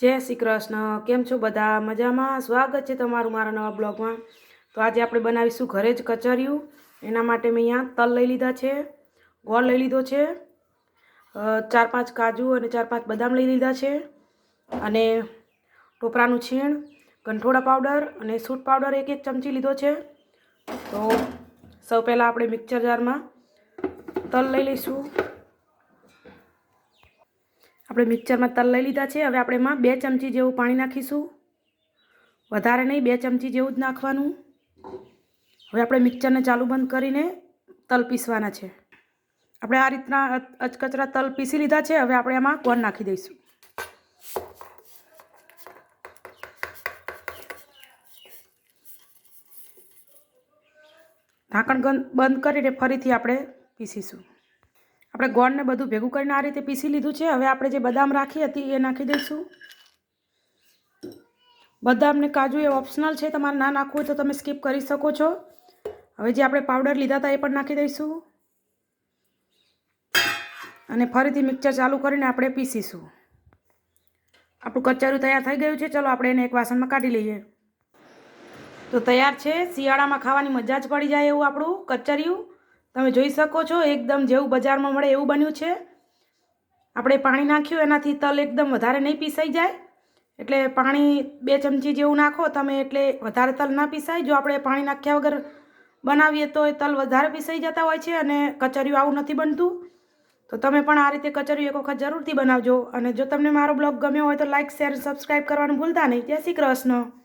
જય શ્રી કૃષ્ણ. કેમ છો બધા? મજામાં? સ્વાગત છે તમારું મારા નવા બ્લોગમાં. તો આજે આપણે બનાવીશું ઘરે જ કચરિયું. એના માટે મેં અહીંયા તલ લઈ લીધા છે, ગોળ લઈ લીધો છે, 4-5 કાજુ અને 4-5 બદામ લઈ લીધા છે, અને ટોપરાનું છીણ, ગંઠોડા પાવડર અને સૂટ પાવડર 1 ચમચી લીધો છે. તો સૌ પહેલાં આપણે મિક્સર જારમાં તલ લઈ લઈશું. આપણે મિક્સરમાં તલ લઈ લીધા છે. હવે આપણે એમાં 2 ચમચી જેવું પાણી નાખીશું, વધારે નહીં, 2 ચમચી જેવું જ નાખવાનું. હવે આપણે મિક્સરને ચાલુ બંધ કરીને તલ પીસવાના છે. આપણે આ રીતના અચકચરા તલ પીસી લીધા છે. હવે આપણે એમાં ગોળ નાખી દઈશું. ઢાંકણ બંધ કરીને ફરીથી આપણે પીસીશું. આપણે ગોળને બધું ભેગું કરીને આ રીતે પીસી લીધું છે. હવે આપણે જે બદામ રાખી હતી એ નાખી દઈશું. બદામ ને કાજુ એ ઓપ્શનલ છે, તમારે ના નાખવું હોય તો તમે સ્કીપ કરી શકો છો. હવે જે આપણે પાવડર લીધા હતા એ પણ નાખી દઈશું અને ફરીથી મિક્સર ચાલુ કરીને આપણે પીસીશું. આપણું કચરિયું તૈયાર થઈ ગયું છે. ચલો આપણે એને એક વાસણમાં કાઢી લઈએ. તો તૈયાર છે. શિયાળામાં ખાવાની મજા જ પડી જાય એવું આપણું કચરિયું. તમે જોઈ શકો છો, એકદમ જેવું બજારમાં મળે એવું બન્યું છે. આપણે પાણી નાખ્યું એનાથી તલ એકદમ વધારે નહીં પીસાઈ જાય, એટલે પાણી 2 ચમચી જેવું નાખો તમે, એટલે વધારે તલ ના પીસાય. જો આપણે પાણી નાખ્યા વગર બનાવીએ તો એ તલ વધારે પીસાઈ જતા હોય છે અને કચરિયું આવું નથી બનતું. તો તમે પણ આ રીતે કચરિયું એક વખત જરૂરથી બનાવજો. અને જો તમને મારો બ્લોગ ગમ્યો હોય તો લાઇક, શેર, સબસ્ક્રાઈબ કરવાનું ભૂલતા નહીં. જય શ્રી કૃષ્ણ.